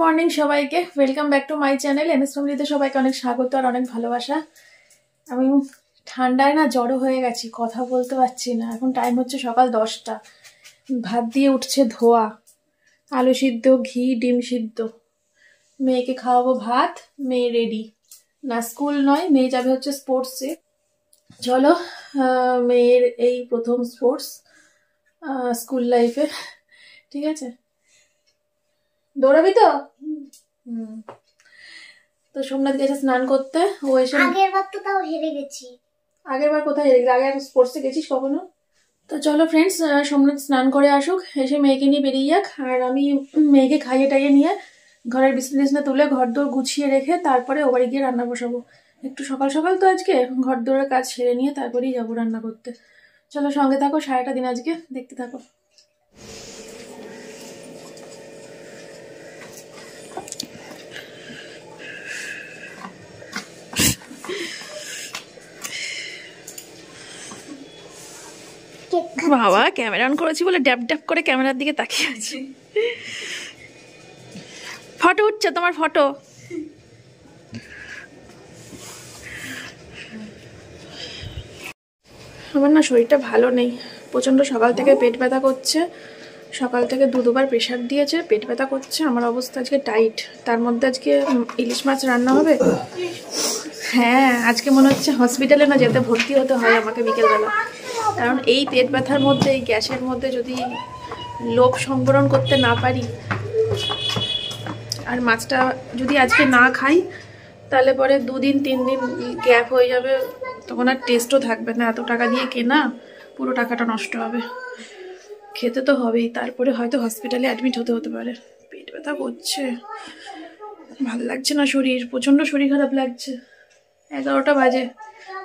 Morning সবাইকে, welcome back to my channel MS ফ্যামিলিতে সবাইকে অনেক স্বাগত আর অনেক ভালোবাসা। আমি ঠান্ডায় না জড়ো হয়ে গেছি, কথা বলতে পারছি না। এখন টাইম হচ্ছে সকাল 10টা, ভাত দিয়ে উঠছে ধোয়া, আলু সিদ্ধ, ঘি, ডিম সিদ্ধ। মেয়েকে খাওয়াবো ভাত, মেয়ে রেডি না, স্কুল নয়, মেয়ে যাবে হচ্ছে স্পোর্টসে। চলো, মেয়ের এই প্রথম স্পোর্টস স্কুল লাইফে, ঠিক আছে? দৌড়াবি তো? তো সোমনাথ গেছে স্নান করতে, ও এসে আগের বার তো তাও হেরে গেছি। আগের বার কোথায় হেরে গেছিস? আগে স্পোর্টসে গেছিস কখনো? তো চলো ফ্রেন্ডস, সোমনাথ স্নান করে আসুক, এসে মেয়েকে নিয়ে বেরিয়ে যাক। আর আমি মেয়েকে খাইয়ে টাইয়ে নিয়ে ঘরের বিছনা টিছনা তুলে ঘর দোর গুছিয়ে রেখে তারপরে ও বাড়ি গিয়ে রান্না বসাবো। একটু সকাল সকাল তো আজকে, ঘর দোরের কাজ সেরে নিয়ে তারপরেই যাবো রান্না করতে। চলো সঙ্গে থাকো, সারাটা দিন আজকে দেখতে থাকো। বাবা ক্যামেরা অন করেছি বলে ড্যাপ ড্যাপ করে ক্যামেরার দিকে তাকিয়ে আছি। ফটো উঠছে তোমার, ফটো। আমার না শরীরটা ভালো নেই, প্রচণ্ড সকাল থেকে পেট ব্যথা করছে। সকাল থেকে দুবার প্রেশার দিয়েছে, পেট ব্যথা করছে। আমার অবস্থা আজকে টাইট, তার মধ্যে আজকে ইলিশ মাছ রান্না হবে। হ্যাঁ, আজকে মনে হচ্ছে হসপিটালে না যেতে, ভর্তি হতে হয় আমাকে বিকেলবেলা। কারণ এই পেট ব্যথার মধ্যে, এই গ্যাসের মধ্যে যদি লোভ সংবরণ করতে না পারি, আর মাছটা যদি আজকে না খাই, তাহলে পরে 2 দিন 3 দিন গ্যাপ হয়ে যাবে, তখন আর টেস্টও থাকবে না। এত টাকা দিয়ে কেনা, পুরো টাকাটা নষ্ট হবে। খেতে তো হবেই, তারপরে হয়তো হসপিটালে অ্যাডমিট হতে পারে। পেট ব্যথা করছে, ভালো লাগছে না শরীর, প্রচণ্ড শরীর খারাপ লাগছে। 11টা বাজে,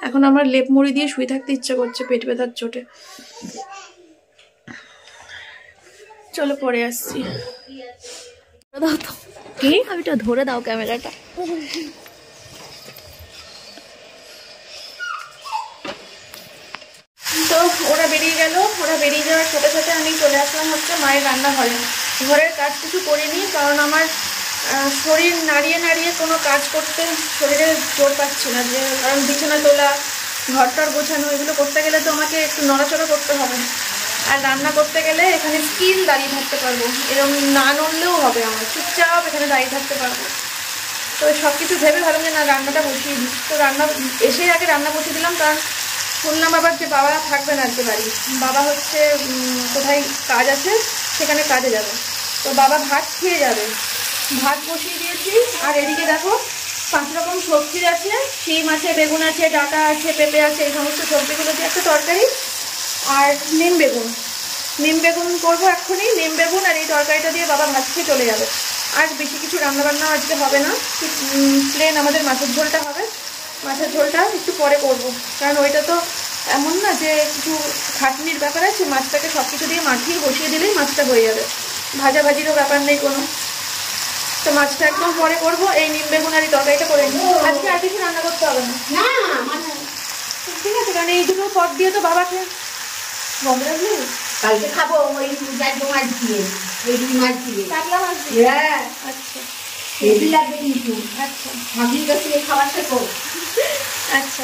এখন আমার লেপ মুড়ি দিয়ে শুয়ে থাকতে ইচ্ছা করছে পেট ব্যথার চোটে। চলো পরে আসছি। দাও তো, কি আমি তো ধরে দাও ক্যামেরাটা। তো ওরা বেরিয়ে গেল, ওরা বেরিয়ে যাওয়ার সাথে সাথে আমি চলে আসলাম হচ্ছে মায়ের রান্নাঘরে। ঘরের কাজ কিছু করিনি, কারণ আমার শরীর নাড়িয়ে নাড়িয়ে কোনো কাজ করতে শরীরে জোর পাচ্ছি না। যে কারণ বিছানা তোলা, ঘরটার গোছানো, এগুলো করতে গেলে তো আমাকে একটু নড়াচড়া করতে হবে। আর রান্না করতে গেলে এখানে স্কিল দাঁড়িয়ে থাকতে পারবো, এরকম না নড়লেও হবে, আমার চুপচাপ এখানে দাঁড়িয়ে থাকতে পারবো। তো সব কিছু ভেবে ভাবলাম যে না, রান্নাটা বসিয়ে দিই। তো রান্না এসে আগে রান্না বসিয়ে দিলাম, কারণ শুনলাম আবার যে বাবা থাকবে না আজকে বাড়ি। বাবা হচ্ছে কোথায় কাজ আছে, সেখানে কাজে যাবে। তো বাবা ভাত খেয়ে যাবে, ভাত বসিয়ে দিয়েছি। আর এদিকে দেখো 5 রকম সবজি আছে, শিম আছে, বেগুন আছে, ডাঁটা আছে, পেঁপে আছে, এই সমস্ত সবজিগুলো দিয়ে একটা তরকারি। আর নিম বেগুন করবো এক্ষুনি, নিম বেগুন আর এই তরকারিটা দিয়ে বাবা ভাত খেয়ে চলে যাবে। আর বেশি কিছু রান্নাবান্না আজকে হবে না, প্লেন আমাদের মাছের ঝোলটা হবে। মাছের ঝোলটা একটু পরে করব, কারণ ওইটা তো এমন না যে কিছু খাটনির ব্যাপার আছে। মাছটাকে সব কিছু দিয়ে মাখিয়ে বসিয়ে দিলেই মাছটা হয়ে যাবে, ভাজাভাজিরও ব্যাপার নেই কোনো। তো মাছটা একদম পরে করবো, এই নিম বেগুন আর এই তরকারিটা করে নিই। আজকে আর কিছু রান্না করতে হবে না, ঠিক আছে? কারণ এই দুটো পদ দিয়ে তো বাবাকে বন্ধ রাখলি। কালকে খাবো ওই মাছ দিয়ে, ওই মাছ দিয়ে, কাতলা মাছ দিয়ে। হ্যাঁ আচ্ছা, হেভি লাগবে কিন্তু। আচ্ছা ভাবির কাছে খাবার শেখো। আচ্ছা,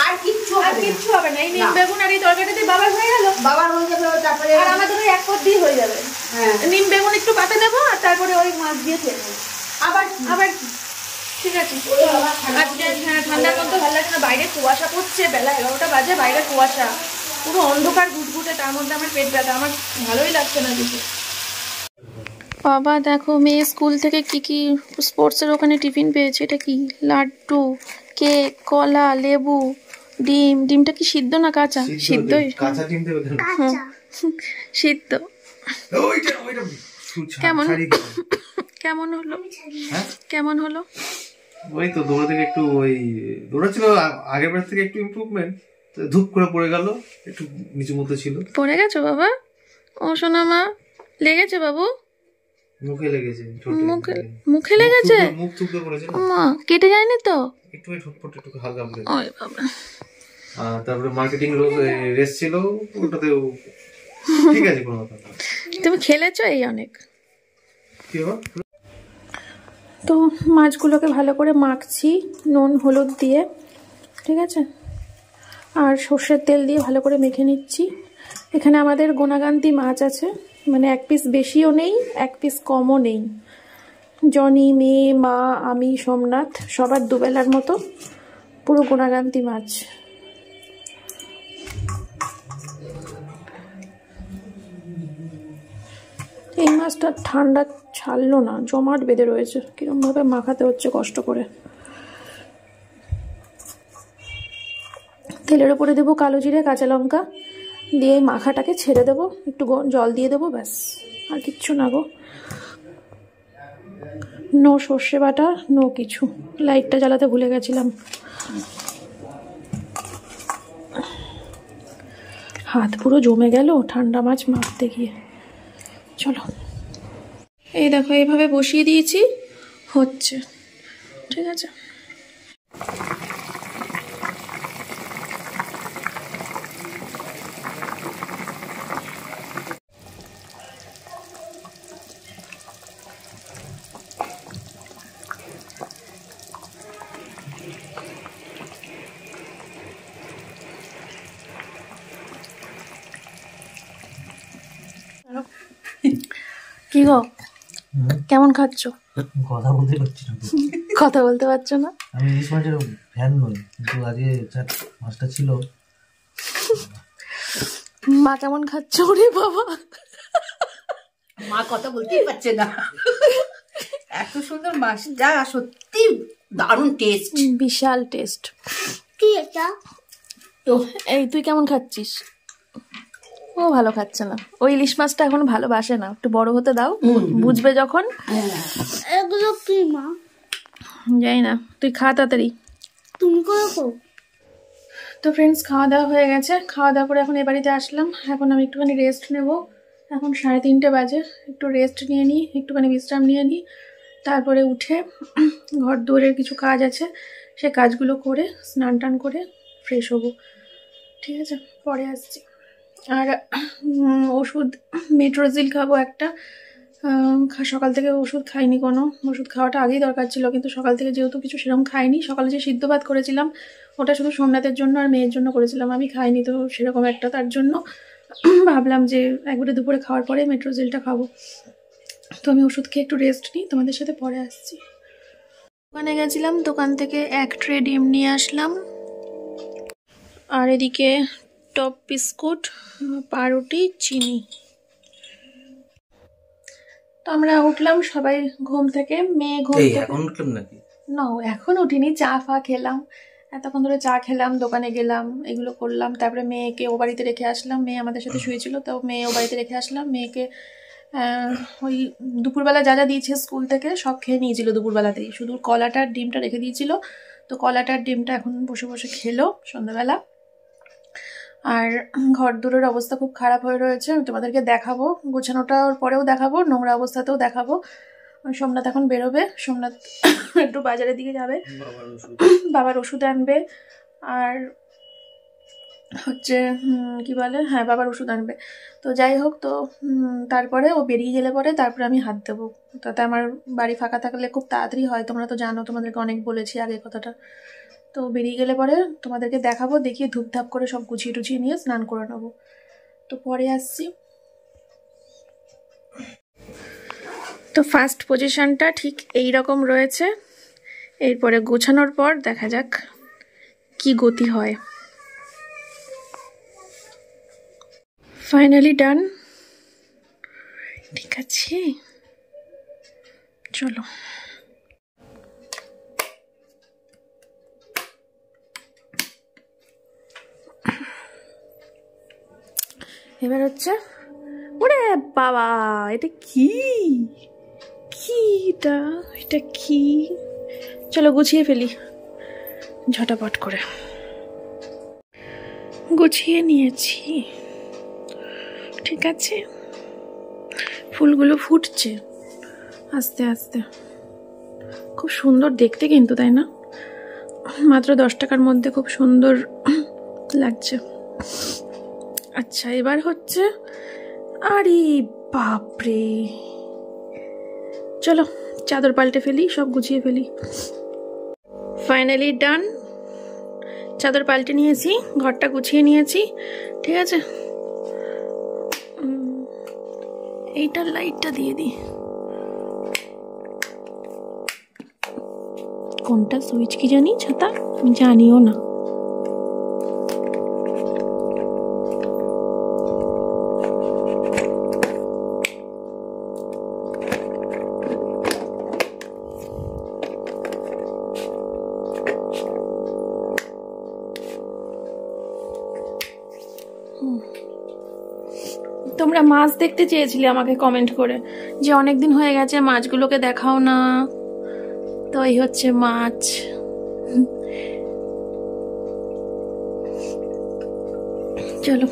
আর কিচ্ছু হবে না। এই নিম বেগুন আর এই তরকারিটা দিয়ে বাবার হয়ে গেল, বাবার হয়ে যাবে। তারপরে আর আমাদের ওই এক পদ দিয়ে হয়ে যাবে। হ্যাঁ, নিম বেগুন একটু পাতে নেবো, আর তারপরে ওই মাছ দিয়ে খেয়ে নেবো। আবার ঠিক আছে। আজকে হ্যাঁ, ঠান্ডার মধ্যে ভালো লাগছে না, বাইরে কুয়াশা পড়ছে, বেলা 11টা বাজে, বাইরে কুয়াশা, পুরো অন্ধকার ঘুটঘুটে, তার মধ্যে আমার পেট ব্যথা, আমার ভালোই লাগছে না কিছু। বাবা দেখো, মেয়ে স্কুল থেকে কি স্পোর্টসের ওখানে টিফিন পেয়েছে। এটা কি? লাড্ডু, কেক, কলা, লেবু, ডিমটা কি সিদ্ধ না কাঁচা? সিদ্ধই, সিদ্ধ। কেমন হলো? কেমন হলো? ওই তো দৌড়া থেকে একটু, ওই দৌড়াচ্ছিল আগের বার থেকে একটু ইমপ্রুভমেন্ট, ধূপ করে পড়ে গেল, একটু নিচু মতো ছিল। পড়ে গেছো বাবা? ও সোনা মা, লেগেছে বাবু? মুখে লেগেছে, মুখে লেগেছে, মুখ থুবড়ে পড়েছে। মা কেটে যায়নি তো? একটু ঠোঁট একটু হালকা করে। ওই বাবা। তারপরে মার্কেটিং রেস ছিল, ওটাতেও ঠিক আছে, কোনো কথা না। তুমি খেলেছো এই অনেক? কি হবে? তো মাছগুলোকে ভালো করে মাখছি নুন হলুদ দিয়ে, ঠিক আছে, আর সর্ষের তেল দিয়ে ভালো করে মেখে নিচ্ছি। এখানে আমাদের গোনাগান্তি মাছ আছে, মানে এক পিস বেশিও নেই এক পিস কমও নেই। জনি, মেয়ে, মা, আমি, সোমনাথ সবার দুবেলার মতো পুরো গোনাগান্তি মাছ। এই মাছটা ঠান্ডা ছাড়লো না, জমাট বেঁধে রয়েছে, কিরমভাবে মাখাতে হচ্ছে কষ্ট করে। তেলের ওপরে দেবো কালো জিরে, কাঁচা লঙ্কা দিয়ে মাখাটাকে ছেড়ে দেবো, একটু জল দিয়ে দেবো, ব্যাস, আর কিচ্ছু না গো। নো সর্ষে বাটা, নো কিছু। লাইটটা জ্বালাতে ভুলে গেছিলাম। হাত পুরো জমে গেল ঠান্ডা মাছ মাখতে গিয়ে। চলো, এই দেখো এইভাবে বসিয়ে দিয়েছি, হচ্ছে, ঠিক আছে। কি গো, কেমন খাচ্ছ? কথা বলতে পারছি না। কথা বলতে পারছো না? আমি ইলিশ মাছের ফ্যান নই, কিন্তু আজকে মাছটা ছিল। মা কেমন খাচ্ছ রে বাবা? মা কথা বলতেই পারছে না, এত সুন্দর মাছটা, সত্যি দারুণ টেস্ট, বিশাল টেস্ট। কি এটা? তো এই তুই কেমন খাচ্ছিস? ও ভালো খাচ্ছে না, ওই ইলিশ মাছটা এখন ভালোবাসে না, একটু বড় হতে দাও, বুঝবে যখন। এগুলো কি মা? যাই না, তুই খা তাড়াতাড়ি। তুমি করো। তো ফ্রেন্ডস, খাওয়া দাওয়া হয়ে গেছে, খাওয়া দাওয়া করে এখন এ বাড়িতে আসলাম। এখন আমি একটুখানি রেস্ট নেব, এখন 3:30 বাজে, একটু রেস্ট নিয়ে নিই, একটুখানি বিশ্রাম নিয়ে নিই, তারপরে উঠে ঘর দুয়ারের কিছু কাজ আছে, সে কাজগুলো করে স্নান টান করে ফ্রেশ হব, ঠিক আছে, পরে আসছি। আর ওষুধ মেট্রোজিল খাবো একটা, সকাল থেকে ওষুধ খাইনি, কোনো ওষুধ খাওয়াটা আগেই দরকার ছিল, কিন্তু সকাল থেকে যেহেতু কিছু সেরকম খাইনি, সকালে যে সিদ্ধ ভাত করেছিলাম ওটা শুধু সোমনাথের জন্য আর মেয়ের জন্য করেছিলাম, আমি খাইনি, তো সেরকম একটা, তার জন্য ভাবলাম যে একবারে দুপুরে খাওয়ার পরে মেট্রোজিলটা খাবো। তো আমি ওষুধ খেয়ে একটু রেস্ট নিই, তোমাদের সাথে পরে আসছি। দোকানে গেছিলাম, দোকান থেকে 1 ট্রে ডিম নিয়ে আসলাম, আর এদিকে টপ বিস্কুট, পাউরুটি, চিনি। তো আমরা উঠলাম সবাই ঘুম থেকে, মেয়ে ঘুম থেকে, এখন উঠলাম নাকি? না এখন উঠিনি, চা ফা খেলাম, এতক্ষণ ধরে চা খেলাম, দোকানে গেলাম, এগুলো করলাম, তারপরে মেয়েকে ও বাড়িতে রেখে আসলাম, মেয়ে আমাদের সাথে শুয়েছিল, তো মেয়ে ও বাড়িতে রেখে আসলাম। মেয়েকে ওই দুপুরবেলা যা যা দিয়েছে স্কুল থেকে সব খেয়ে নিয়েছিল দুপুরবেলাতেই, শুধু কলাটার ডিমটা রেখে দিয়েছিল, তো কলাটার ডিমটা এখন বসে বসে খেলো সন্ধ্যাবেলা। আর ঘর দূরের অবস্থা খুব খারাপ হয়ে রয়েছে, আমি তোমাদেরকে দেখাবো, গোছানোটার পরেও দেখাবো, নোংরা অবস্থাতেও দেখাবো। সোমনাথ এখন বেরোবে, সোমনাথ একটু বাজারের দিকে যাবে, বাবার ওষুধ আনবে, আর হচ্ছে কি বলে, হ্যাঁ বাবার ওষুধ আনবে। তো যাই হোক, তো তারপরে ও বেরিয়ে গেলে পরে তারপরে আমি হাত দেবো, তাতে আমার বাড়ি ফাঁকা থাকলে খুব তাড়াতাড়ি হয়, তোমরা তো জানো, তোমাদেরকে অনেক বলেছি আগে কথাটা। তো বেরিয়ে গেলে পরে তোমাদেরকে দেখাবো, দেখিয়ে ধূপধাপ করে সব গুছিয়ে টুছিয়ে নিয়ে স্নান করে নেবো। তো পরে আসছি। তো ফার্স্ট পজিশনটা ঠিক এই রকম রয়েছে, এরপরে গোছানোর পর দেখা যাক কি গতি হয়। ফাইনালি ডান, ঠিক আছে, চলো। এবার হচ্ছে, ওরে বাবা, এটা কি কি এটা কি? চলো গুছিয়ে ফেলি ঝটাপট করে। গুছিয়ে নিয়েছি, ঠিক আছে, ফুলগুলো ফুটছে আস্তে আস্তে, খুব সুন্দর দেখতে কিন্তু, তাই না? মাত্র 10 টাকার মধ্যে খুব সুন্দর লাগছে। আচ্ছা, এবার হচ্ছে, আরে বাপরে, চলো চাদর পাল্টে ফেলি, সব গুছিয়ে ফেলি। ফাইনালি ডান, চাদর পাল্টে নিয়েছি, ঘরটা গুছিয়ে নিয়েছি, ঠিক আছে। এইটার লাইটটা দিয়ে দিই। কোনটা সুইচ কি জানি, ছাতা আমি জানিও না। তোমরা মাছ দেখতে চেয়েছিলে আমাকে কমেন্ট করে, যে অনেকদিন হয়ে গেছে মাছগুলোকে দেখাও না, তো এই হচ্ছে মাছ। চলো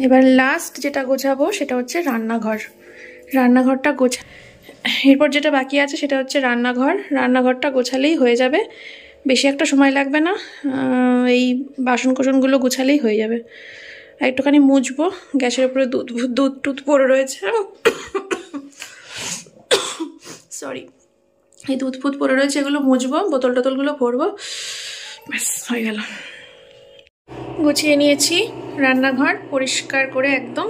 এবার লাস্ট যেটা গোছাবো সেটা হচ্ছে রান্নাঘর। রান্নাঘরটা গোছা, এরপর যেটা বাকি আছে সেটা হচ্ছে রান্নাঘর। রান্নাঘরটা গোছালেই হয়ে যাবে, বেশি একটা সময় লাগবে না। এই বাসন কোসনগুলো গোছালেই হয়ে যাবে। একটুখানি মুছবো, গ্যাসের উপরে দুধ টুধ পড়ে রয়েছে, সরি, এই দুধ ফুধ পড়ে রয়েছে, এগুলো মুছবো, বোতল টোতলগুলো ভরবো, ব্যাস হয়ে গেল। গুছিয়ে নিয়েছি রান্নাঘর পরিষ্কার করে একদম,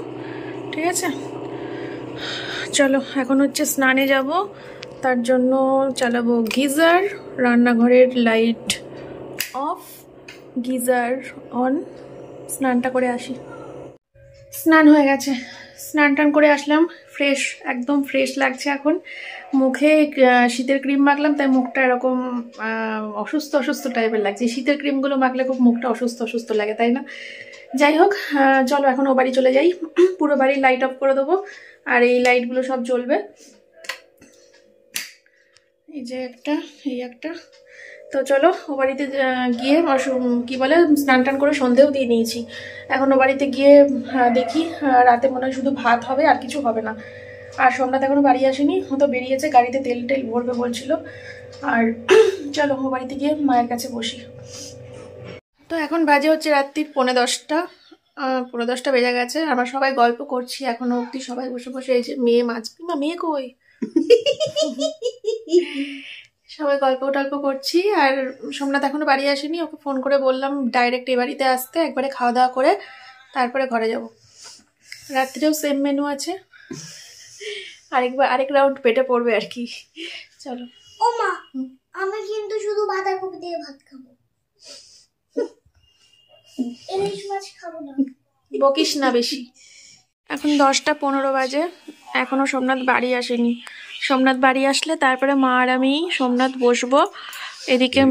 ঠিক আছে। চলো এখন হচ্ছে স্নানে যাব, তার জন্য চালাবো গিজার। রান্নাঘরের লাইট অফ, গিজার অন, স্নানটা করে আসি। স্নান হয়ে গেছে, স্নান টান করে আসলাম, ফ্রেশ, একদম ফ্রেশ লাগছে এখন। মুখে শীতের ক্রিম মাখলাম, তাই মুখটা এরকম অসুস্থ অসুস্থ টাইপের লাগছে। শীতের ক্রিমগুলো মাখলে খুব মুখটা অসুস্থ অসুস্থ লাগে, তাই না? যাই হোক, চলো এখন ও বাড়ি চলে যাই। পুরো বাড়ির লাইট অফ করে দেবো, আর এই লাইটগুলো সব জ্বলবে। এই যে একটা, এই একটা। তো চলো ও বাড়িতে গিয়ে কি বলে স্নান টান করে সন্ধেও দিয়ে নিয়েছি। এখন ও বাড়িতে গিয়ে দেখি, রাতে মনে হয় শুধু ভাত হবে, আর কিছু হবে না। আর সোমনাথ এখনো বাড়ি আসেনি, ও তো বেরিয়েছে, গাড়িতে তেল টেল ভরবে বলছিল। আর চলো ও বাড়িতে গিয়ে মায়ের কাছে বসি। তো এখন বাজে হচ্ছে রাত্রির 10:45, 10:45 বেজে গেছে। আমরা সবাই গল্প করছি এখনো অবধি, সবাই বসে বসে। এই যে মেয়ে মাছ, মেয়ে কই, সবাই গল্প টল্প করছি। আর সোমনাথ এখনো বাড়ি আসেনি, ওকে ফোন করে বললাম ডাইরেক্ট এই বাড়িতে আসতে, একবারে খাওয়া দাওয়া করে তারপরে ঘরে যাব। রাত্রেও সেম মেনু আছে, আরেক রাউন্ড পেটে পড়বে আর কি। চলো। ও মা, আমি কিন্তু শুধু বাঁধাকপি দিয়ে ভাত খাবো, ইলিশ মাছ খাবো না। বকিস না বেশি। এখন 10:15 বাজে, এখনো সোমনাথ বাড়ি আসেনি। সোমনাথ বাড়ি আসলে তারপরে মা আর আমি সোমনাথ বসবো। এদিকে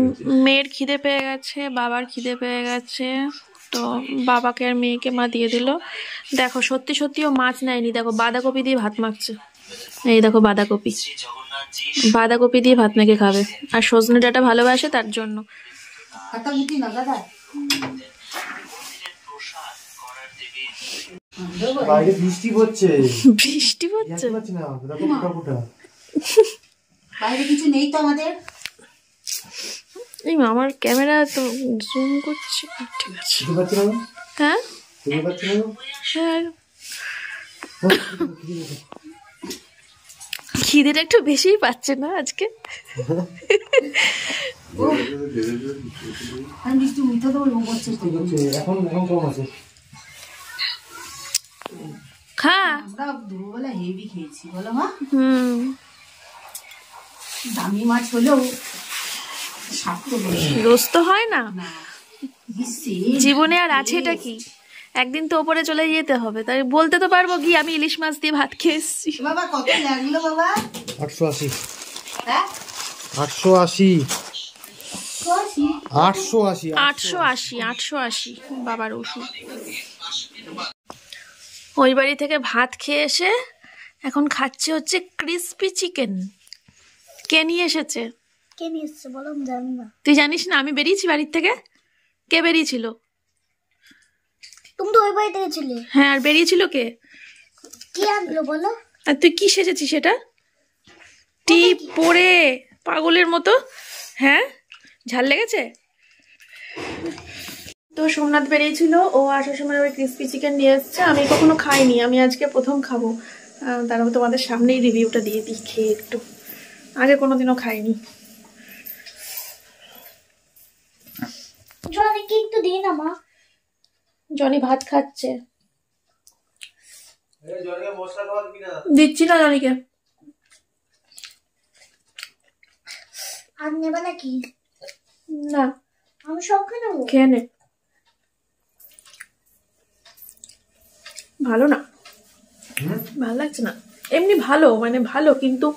মেয়ের খিদে পেয়ে গেছে, বাবার খিদে পেয়ে গেছে, তো বাবাকে আর মেয়েকে মা দিয়ে দিল। দেখো সত্যি সত্যিও মাছ নেয়নি, দেখো বাঁধাকপি দিয়ে ভাত মাখছে। এই দেখো বাঁধাকপি, বাঁধাকপি দিয়ে ভাত মেখে খাবে, আর সজনে ডাঁটা ভালোবাসে তার জন্য। বাইরে বৃষ্টি পড়ছে, বৃষ্টি পড়ছে, বাইরে কিছু নেই তো আমাদের। এই আমার ক্যামেরা তো জুম করছে, ঠিক আছে। হ্যাঁ হ্যাঁ, খিদেটা একটু বেশিই পাচ্ছে না আজকে। খা, আমরা দুপুরবেলা হেভি খেয়েছি, বলো মা। দামি মাছ হলেও রোজ তো হয় না জীবনে, আর আছে এটা কি, একদিন তো ওপরে চলে যেতে হবে, তাই বলতে তো পারবো কি আমি ইলিশ মাছ দিয়ে ভাত খেয়ে এসেছি। বাবা কত লাগলো বাবা? 880। হ্যাঁ 880। 880 বাবার ওষুধ। ওই বাড়ি থেকে ভাত খেয়ে এসে এখন খাচ্ছে হচ্ছে ক্রিসপি চিকেন। কে নিয়ে এসেছে? কে নিয়ে এসেছে বলো? আমি জানি না। তুই জানিস না আমি বেরিয়েছি বাড়ির থেকে? কে বেরিয়েছিল? তুমি তো ওই বাড়িতে গেছিলে। হ্যাঁ, আর বেরিয়েছিল কে? কে আনলো বলো? আর তুই কি সেজেছিস সেটা? টিপ পরে পাগলের মতো। হ্যাঁ, ঝাল লেগেছে তো। সোমনাথ বেরিয়েছিল, ও আসার সময় ওই ক্রিসপি চিকেন নিয়ে এসছে। আমি কখনো খাইনি, আমি আজকে প্রথম খাবো। তারপর তোমাদের সামনেই রিভিউটা দিয়ে দিই খেয়ে একটু। আগে কোনোদিনও খাইনি। জনিকে একটু দিন না মা। জনি ভাত খাচ্ছে। দিচ্ছি না জনিকে। আর নেবে নাকি? না, আমি সব খেয়ে নেবো। খেয়ে নে। ভালো না, ভালো লাগছে না। এমনি ভালো, মানে ভালো, কিন্তু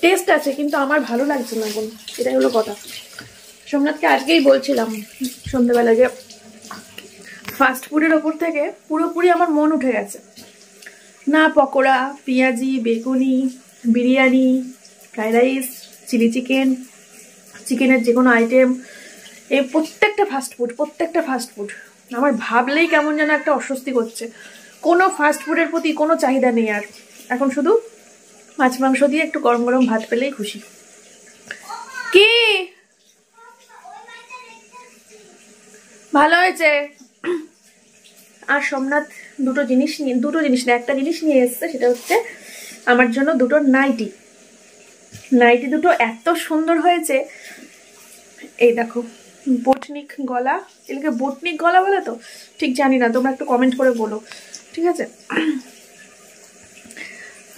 টেস্ট আছে, কিন্তু আমার ভালো লাগছে না এখন, এটাই হলো কথা। সোমনাথকে আজকেই বলছিলাম সন্ধ্যেবেলা যে ফাস্ট ফুডের ওপর থেকে পুরোপুরি আমার মন উঠে গেছে। না পকোড়া, পেঁয়াজি, বেগুনি, biryani, fried rice, chilli chicken, চিকেনের যে কোনো আইটেম, এই প্রত্যেকটা ফাস্ট ফুড আমার ভাবলেই কেমন যেন একটা অস্বস্তি করছে। কোনো ফাস্ট ফুডের প্রতি কোনো চাহিদা নেই আর। এখন শুধু মাছ মাংস দিয়ে একটু গরম গরম ভাত পেলেই খুশি। কি ভালো হয়েছে। আর সোমনাথ দুটো জিনিস না, একটা জিনিস নিয়ে এসছে, সেটা হচ্ছে আমার জন্য দুটো নাইটি দুটো এত সুন্দর হয়েছে। এই দেখো, বোটনিক গলা, এগুলোকে বোটনিক গলা বলে তো, ঠিক জানি না, তোমরা একটু কমেন্ট করে বলো, ঠিক আছে?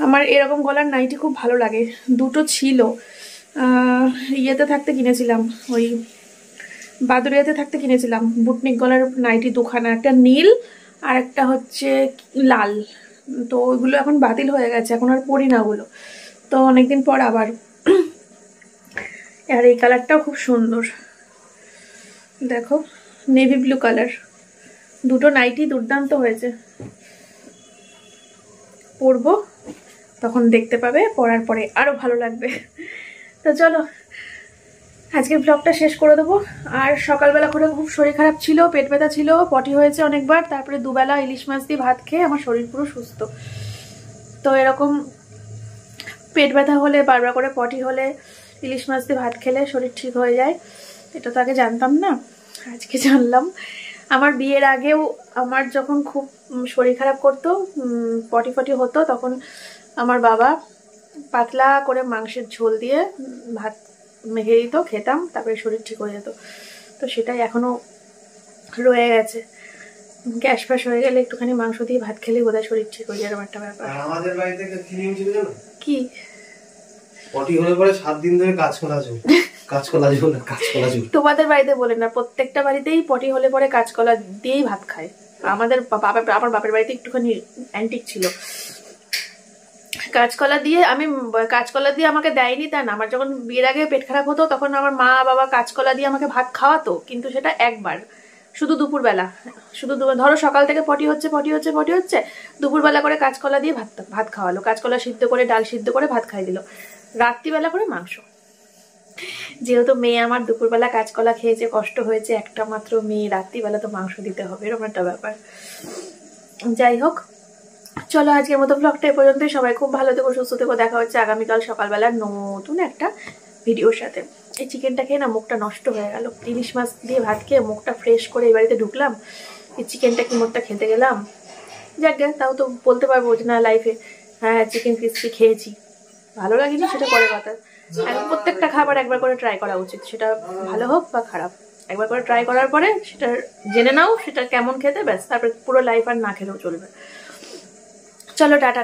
আমার এরকম গলার নাইটি খুব ভালো লাগে। দুটো ছিল, ইয়েতে থাকতে কিনেছিলাম, ওই বাদুরিয়াতে থাকতে কিনেছিলাম বুটনিক গলার নাইটি দুখানা, একটা নীল আর একটা হচ্ছে লাল। তো ওইগুলো এখন বাতিল হয়ে গেছে, এখন আর পরি না ওগুলো, তো অনেকদিন পর আবার। আর এই কালারটাও খুব সুন্দর, দেখো, নেভি ব্লু কালার। দুটো নাইটি দুর্দান্ত হয়েছে, পরবো তখন দেখতে পাবে, পরার পরে আরো ভালো লাগবে। তো চলো আজকের ব্লগটা শেষ করে দেবো। আর সকালবেলা করে খুব শরীর খারাপ ছিল, পেট ব্যথা ছিল, পটি হয়েছে অনেকবার, তারপরে দুবেলা ইলিশ মাছ দিয়ে ভাত খেয়ে আমার শরীর পুরো সুস্থ। তো এরকম পেট ব্যথা হলে, বারবার করে পটি হলে, ইলিশ মাছ দিয়ে ভাত খেলে শরীর ঠিক হয়ে যায়, এটা তো আগে জানতাম না, আজকে জানলাম। আমার বিয়ের আগেও আমার যখন খুব শরীর খারাপ করতো, পটি হতো, তখন আমার বাবা পাতলা করে মাংসের ঝোল দিয়ে ভাত মেখে দিত, খেতাম, তারপরে শরীর ঠিক হয়ে যেত। তো সেটাই এখনো রয়ে গেছে। গ্যাস ফ্যাস হয়ে গেলে একটুখানি মাংস দিয়ে ভাত খেলে বোধহয় শরীর ঠিক হয়ে যায়, এরকম একটা ব্যাপার। আমাদের বাড়িতে কি নিয়ম ছিল জানো? কি? পটি হলে পরে 7 দিন ধরে কাঁচকলা ঝোল। তোমাদের বাড়িতে বলে না, প্রত্যেকটা বাড়িতেই পটি হলে পরে কাঁচকলা দিয়েই ভাত খায়। আমার বাপের বাড়িতে একটুখানি অ্যান্টিক ছিল, কাঁচকলা দিয়ে আমাকে দেয়নি তা না। আমার যখন বিয়ের আগে পেট খারাপ হতো, তখন আমার মা বাবা কাঁচকলা দিয়ে আমাকে ভাত খাওয়াতো, কিন্তু সেটা একবার, শুধু দুপুরবেলা, ধরো সকাল থেকে পটি হচ্ছে, দুপুরবেলা করে কাঁচকলা দিয়ে ভাত খাওয়ালো, কাঁচকলা সিদ্ধ করে, ডাল সিদ্ধ করে ভাত খাই দিল, রাত্রিবেলা করে মাংস। যেহেতু মেয়ে আমার দুপুরবেলা কাঁচকলা খেয়েছে, কষ্ট হয়েছে, একটা মাত্র মেয়ে, রাত্রিবেলা তো মাংস দিতে হবে, এরকম একটা ব্যাপার। যাই হোক, চলো আজকের মতো ব্লগটা এ পর্যন্তই। সবাই খুব ভালো থেকো, সুস্থ থেকো। দেখা হচ্ছে আগামীকাল সকালবেলা নতুন একটা ভিডিওর সাথে। এই চিকেনটা খেয়ে না মুখটা নষ্ট হয়ে গেল, ইলিশ মাছ দিয়ে ভাত খেয়ে মুখটা ফ্রেশ করে এই বাড়িতে ঢুকলাম, এই চিকেনটা কি মুখটা খেতে গেলাম। যাক গে, তাও তো বলতে পারবো যে না, লাইফে হ্যাঁ চিকেন ক্রিস্পি খেয়েছি, ভালো লাগেনি সেটা পরে কথা। এখন প্রত্যেকটা খাবার একবার করে ট্রাই করা উচিত, সেটা ভালো হোক বা খারাপ, একবার করে ট্রাই করার পরে সেটা জেনে নাও সেটা কেমন খেতে, ব্যাস, তারপরে পুরো লাইফ আর না খেলেও চলবে। চলো টাটা।